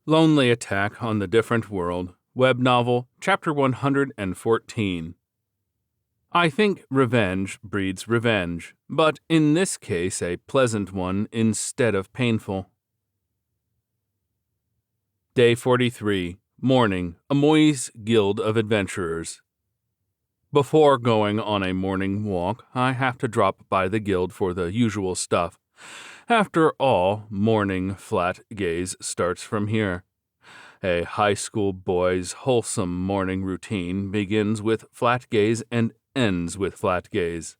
Lonely Attack on the Different World, web novel, chapter 114. I think revenge breeds revenge, but in this case a pleasant one instead of painful. Day 43, Morning, Amoy's Guild of Adventurers. Before going on a morning walk, I have to drop by the guild for the usual stuff. After all, morning flat gaze starts from here. A high school boy's wholesome morning routine begins with flat gaze and ends with flat gaze.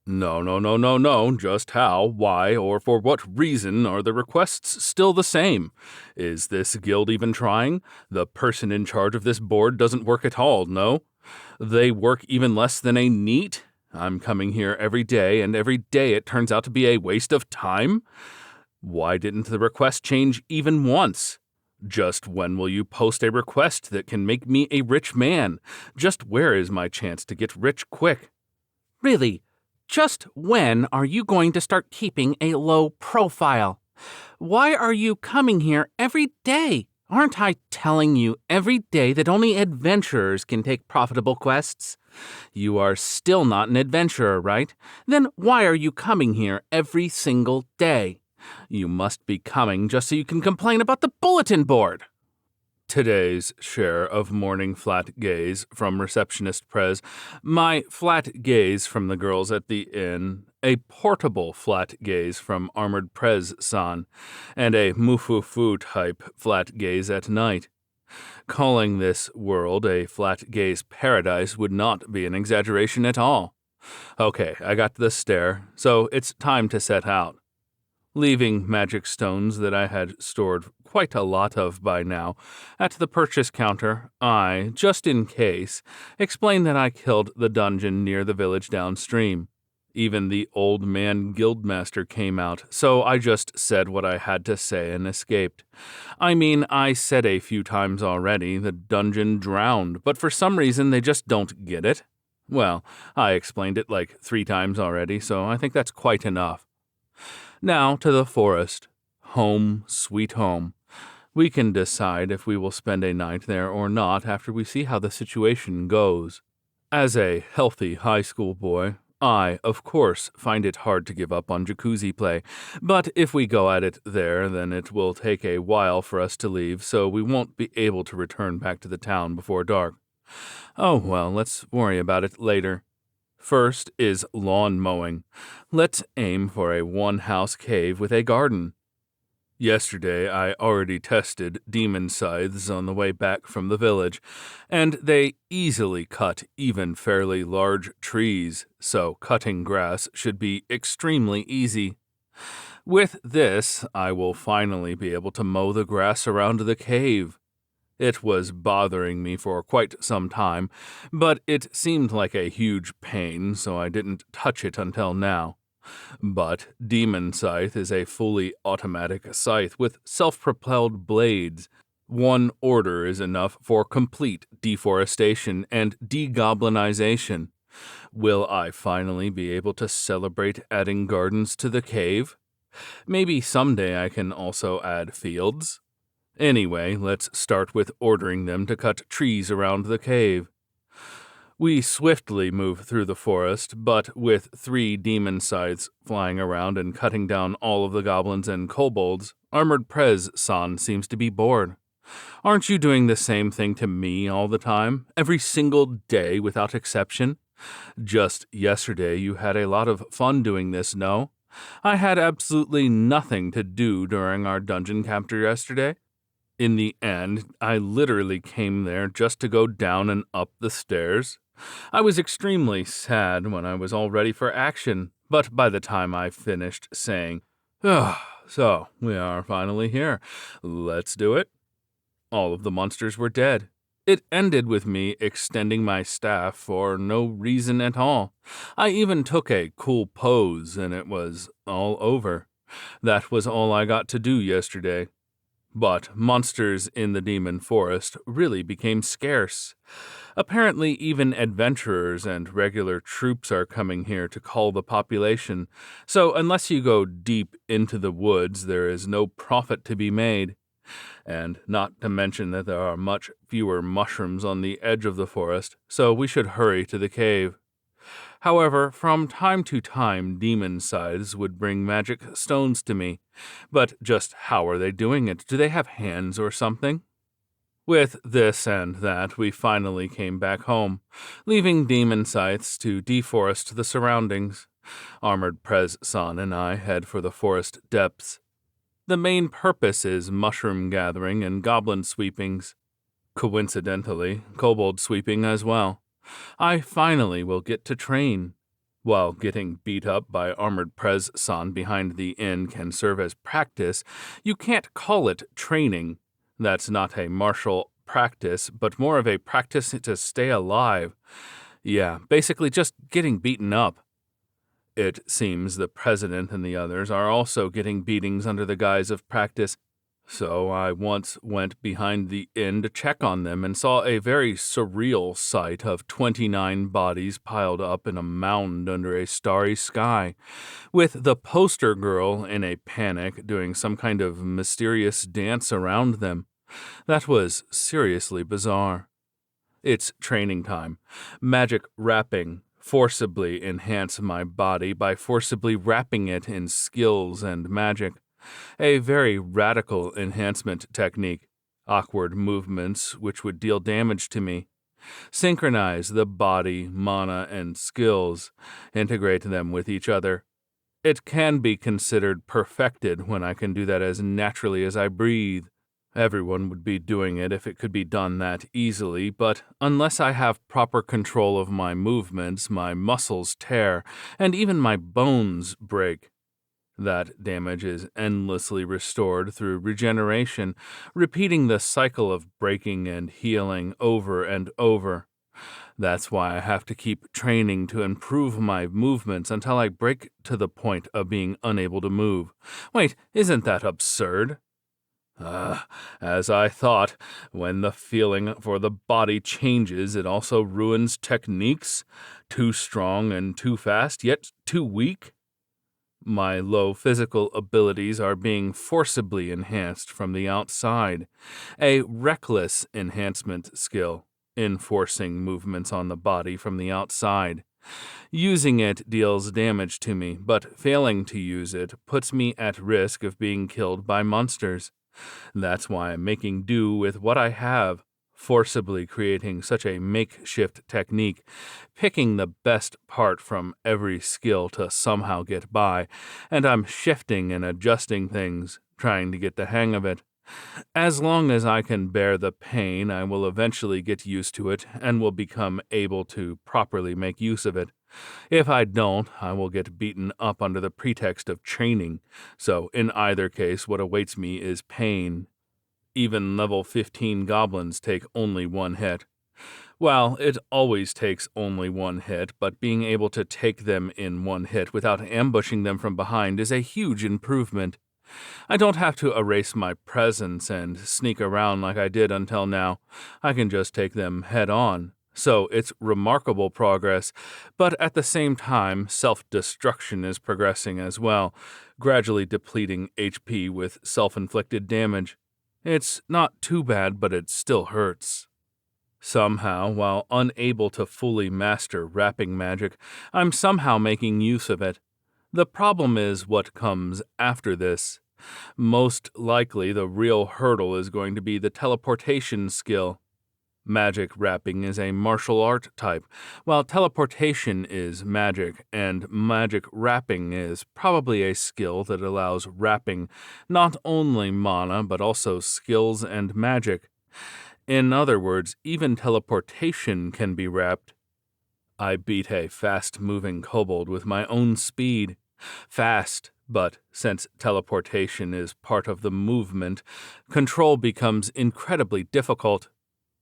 No, just how, why, or for what reason are the requests still the same? Is this guild even trying? The person in charge of this board doesn't work at all, no? They work even less than a NEET? I'm coming here every day, and every day it turns out to be a waste of time? Why didn't the request change even once? Just when will you post a request that can make me a rich man? Just where is my chance to get rich quick? Really, just when are you going to start keeping a low profile? Why are you coming here every day? Aren't I telling you every day that only adventurers can take profitable quests? You are still not an adventurer, right? Then why are you coming here every single day? You must be coming just so you can complain about the bulletin board. Today's share of morning flat gaze from receptionist Prez, my flat gaze from the girls at the inn, a portable flat gaze from armored Prez-san, and a mufufu type flat gaze at night. Calling this world a flat gaze paradise would not be an exaggeration at all. Okay, I got the stare, so it's time to set out. Leaving magic stones that I had stored quite a lot of by now at the purchase counter, I, just in case, explained that I killed the dungeon near the village downstream. Even the old man guildmaster came out, so I just said what I had to say and escaped. I mean, I said a few times already the dungeon drowned, but for some reason they just don't get it. Well, I explained it like 3 times already, so I think that's quite enough. Now to the forest. Home, sweet home. We can decide if we will spend a night there or not after we see how the situation goes. As a healthy high school boy, I, of course, find it hard to give up on jacuzzi play, but if we go at it there, then it will take a while for us to leave, so we won't be able to return back to the town before dark. Oh well, let's worry about it later. First is lawn mowing. Let's aim for a one-house cave with a garden. Yesterday, I already tested demon scythes on the way back from the village, and they easily cut even fairly large trees, so cutting grass should be extremely easy. With this, I will finally be able to mow the grass around the cave. It was bothering me for quite some time, but it seemed like a huge pain, so I didn't touch it until now. But Demon Scythe is a fully automatic scythe with self-propelled blades. One order is enough for complete deforestation and degoblinization. Will I finally be able to celebrate adding gardens to the cave? Maybe someday I can also add fields? Anyway, let's start with ordering them to cut trees around the cave. We swiftly move through the forest, but with 3 demon scythes flying around and cutting down all of the goblins and kobolds, Armored Prez-san seems to be bored. Aren't you doing the same thing to me all the time, every single day without exception? Just yesterday you had a lot of fun doing this, no? I had absolutely nothing to do during our dungeon capture yesterday. In the end, I literally came there just to go down and up the stairs. I was extremely sad when I was all ready for action, but by the time I finished saying, so we are finally here, let's do it, all of the monsters were dead. It ended with me extending my staff for no reason at all. I even took a cool pose, and it was all over. That was all I got to do yesterday. But monsters in the demon forest really became scarce. Apparently even adventurers and regular troops are coming here to cull the population, so unless you go deep into the woods there is no profit to be made. And not to mention that there are much fewer mushrooms on the edge of the forest, so we should hurry to the cave. However, from time to time, demon scythes would bring magic stones to me. But just how are they doing it? Do they have hands or something? With this and that, we finally came back home, leaving demon scythes to deforest the surroundings. Armored Prez-san and I head for the forest depths. The main purpose is mushroom gathering and goblin sweepings. Coincidentally, kobold sweeping as well. I finally will get to train. While getting beat up by Armored Prez-san behind the inn can serve as practice, you can't call it training. That's not a martial practice, but more of a practice to stay alive. Yeah, basically just getting beaten up. It seems the president and the others are also getting beatings under the guise of practice, so I once went behind the inn to check on them and saw a very surreal sight of 29 bodies piled up in a mound under a starry sky, with the poster girl in a panic doing some kind of mysterious dance around them. That was seriously bizarre. It's training time. Magic wrapping. Forcibly enhance my body by forcibly wrapping it in skills and magic. A very radical enhancement technique. Awkward movements which would deal damage to me. Synchronize the body, mana, and skills. Integrate them with each other. It can be considered perfected when I can do that as naturally as I breathe. Everyone would be doing it if it could be done that easily, but unless I have proper control of my movements, my muscles tear, and even my bones break. That damage is endlessly restored through regeneration, repeating the cycle of breaking and healing over and over. That's why I have to keep training to improve my movements until I break to the point of being unable to move. Wait, isn't that absurd? As I thought, when the feeling for the body changes, it also ruins techniques. Too strong and too fast, yet too weak. My low physical abilities are being forcibly enhanced from the outside. A reckless enhancement skill, enforcing movements on the body from the outside. Using it deals damage to me, but failing to use it puts me at risk of being killed by monsters. That's why I'm making do with what I have, forcibly creating such a makeshift technique, picking the best part from every skill to somehow get by, and I'm shifting and adjusting things, trying to get the hang of it. As long as I can bear the pain, I will eventually get used to it and will become able to properly make use of it. If I don't, I will get beaten up under the pretext of training, so in either case what awaits me is pain. Even level 15 goblins take only one hit. Well, it always takes only one hit, but being able to take them in one hit without ambushing them from behind is a huge improvement. I don't have to erase my presence and sneak around like I did until now. I can just take them head on. So it's remarkable progress, but at the same time, self-destruction is progressing as well, gradually depleting HP with self-inflicted damage. It's not too bad, but it still hurts. Somehow, while unable to fully master wrapping magic, I'm somehow making use of it. The problem is what comes after this. Most likely, the real hurdle is going to be the teleportation skill. Magic wrapping is a martial art type, while teleportation is magic, and magic wrapping is probably a skill that allows wrapping not only mana but also skills and magic. In other words, even teleportation can be wrapped. I beat a fast-moving kobold with my own speed. Fast, but since teleportation is part of the movement, control becomes incredibly difficult.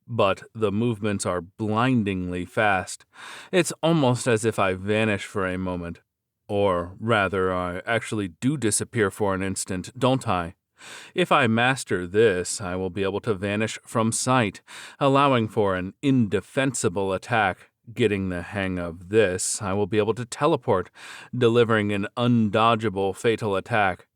But the movements are blindingly fast. It's almost as if I vanish for a moment. Or, rather, I actually do disappear for an instant, don't I? If I master this, I will be able to vanish from sight, allowing for an indefensible attack. Getting the hang of this, I will be able to teleport, delivering an undodgeable fatal attack.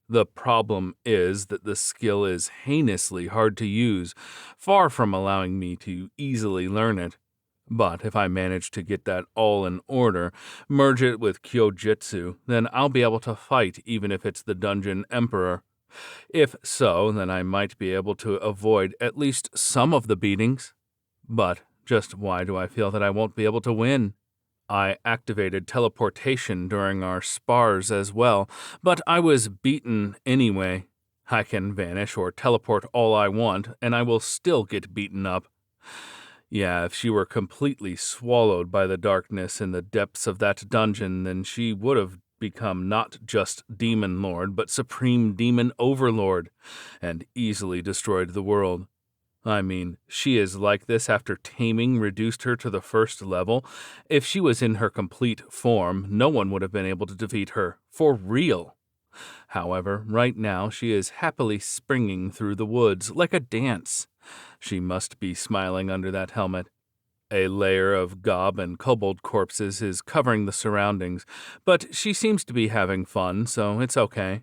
The problem is that the skill is heinously hard to use, far from allowing me to easily learn it. But if I manage to get that all in order, merge it with Kyojitsu, then I'll be able to fight even if it's the Dungeon Emperor. If so, then I might be able to avoid at least some of the beatings. But just why do I feel that I won't be able to win? I activated teleportation during our spars as well, but I was beaten anyway. I can vanish or teleport all I want, and I will still get beaten up. Yeah, if she were completely swallowed by the darkness in the depths of that dungeon, then she would have become not just Demon Lord, but Supreme Demon Overlord, and easily destroyed the world. I mean, she is like this after taming reduced her to the first level. If she was in her complete form, no one would have been able to defeat her, for real. However, right now she is happily springing through the woods like a dance. She must be smiling under that helmet. A layer of gob and kobold corpses is covering the surroundings, but she seems to be having fun, so it's okay.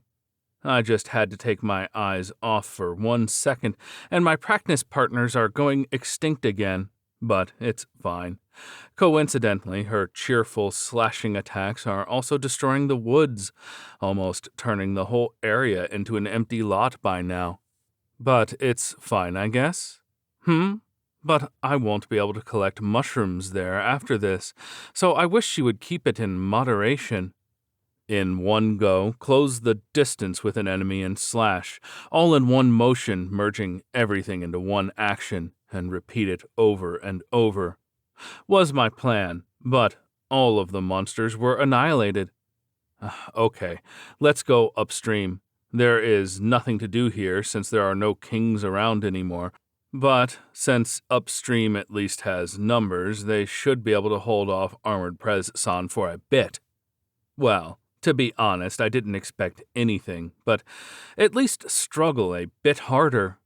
I just had to take my eyes off for 1 second, and my practice partners are going extinct again, but it's fine. Coincidentally, her cheerful slashing attacks are also destroying the woods, almost turning the whole area into an empty lot by now. But it's fine, I guess? But I won't be able to collect mushrooms there after this, so I wish she would keep it in moderation. In one go, close the distance with an enemy and slash, all in one motion, merging everything into one action, and repeat it over and over. Was my plan, but all of the monsters were annihilated. Okay, let's go upstream. There is nothing to do here since there are no kings around anymore, but since upstream at least has numbers, they should be able to hold off Armored Prez-san for a bit. Well, to be honest, I didn't expect anything, but at least struggle a bit harder.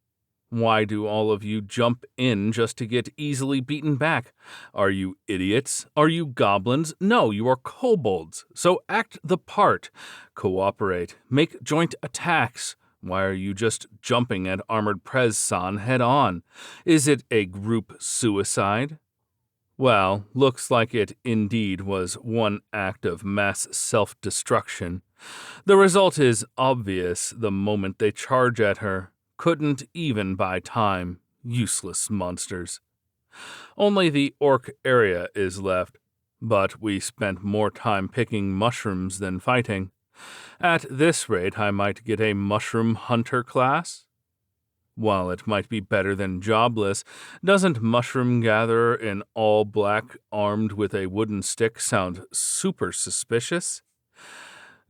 Why do all of you jump in just to get easily beaten back? Are you idiots? Are you goblins? No, you are kobolds, so act the part. Cooperate. Make joint attacks. Why are you just jumping at Armored Prez-san head on? Is it a group suicide? Well, looks like it indeed was one act of mass self-destruction. The result is obvious the moment they charge at her. Couldn't even buy time. Useless monsters. Only the orc area is left, but we spent more time picking mushrooms than fighting. At this rate, I might get a mushroom hunter class. While it might be better than jobless, doesn't mushroom gatherer in all black armed with a wooden stick sound super suspicious?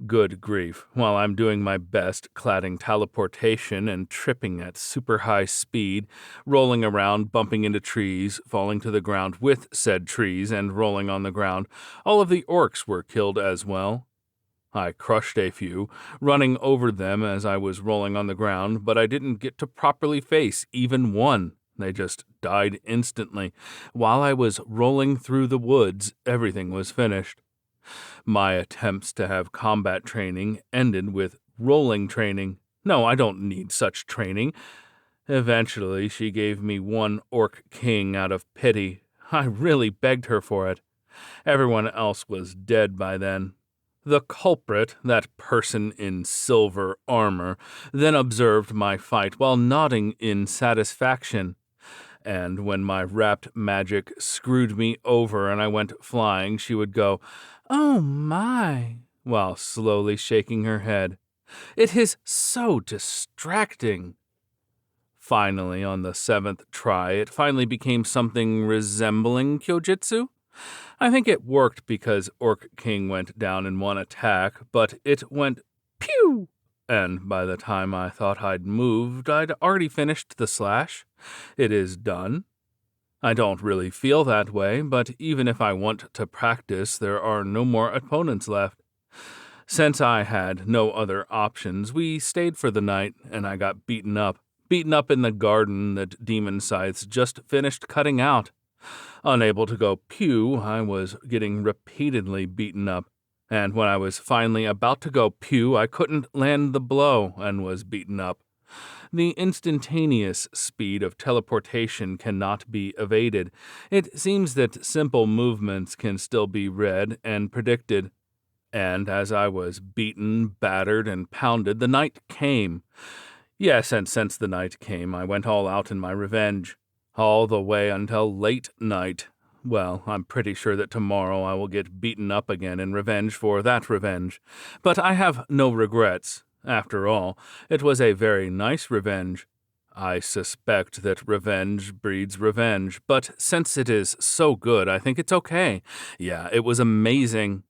Good grief, while I'm doing my best cladding teleportation and tripping at super high speed, rolling around, bumping into trees, falling to the ground with said trees and rolling on the ground, all of the orcs were killed as well. I crushed a few, running over them as I was rolling on the ground, but I didn't get to properly face even one. They just died instantly. While I was rolling through the woods, everything was finished. My attempts to have combat training ended with rolling training. No, I don't need such training. Eventually, she gave me one orc king out of pity. I really begged her for it. Everyone else was dead by then. The culprit, that person in silver armor, then observed my fight while nodding in satisfaction. And when my wrapped magic screwed me over and I went flying, she would go, "Oh my," while slowly shaking her head. It is so distracting. Finally, on the 7th try, it finally became something resembling Kyojitsu. I think it worked because Orc King went down in one attack, but it went pew! And by the time I thought I'd moved, I'd already finished the slash. It is done. I don't really feel that way, but even if I want to practice, there are no more opponents left. Since I had no other options, we stayed for the night, and I got beaten up in the garden that Demon Scythes just finished cutting out. Unable to go pew, I was getting repeatedly beaten up. And when I was finally about to go pew, I couldn't land the blow and was beaten up. The instantaneous speed of teleportation cannot be evaded. It seems that simple movements can still be read and predicted. And as I was beaten, battered, and pounded, the night came. Yes, and since the night came, I went all out in my revenge. All the way until late night. Well, I'm pretty sure that tomorrow I will get beaten up again in revenge for that revenge. But I have no regrets. After all, it was a very nice revenge. I suspect that revenge breeds revenge, but since it is so good, I think it's okay. Yeah, it was amazing.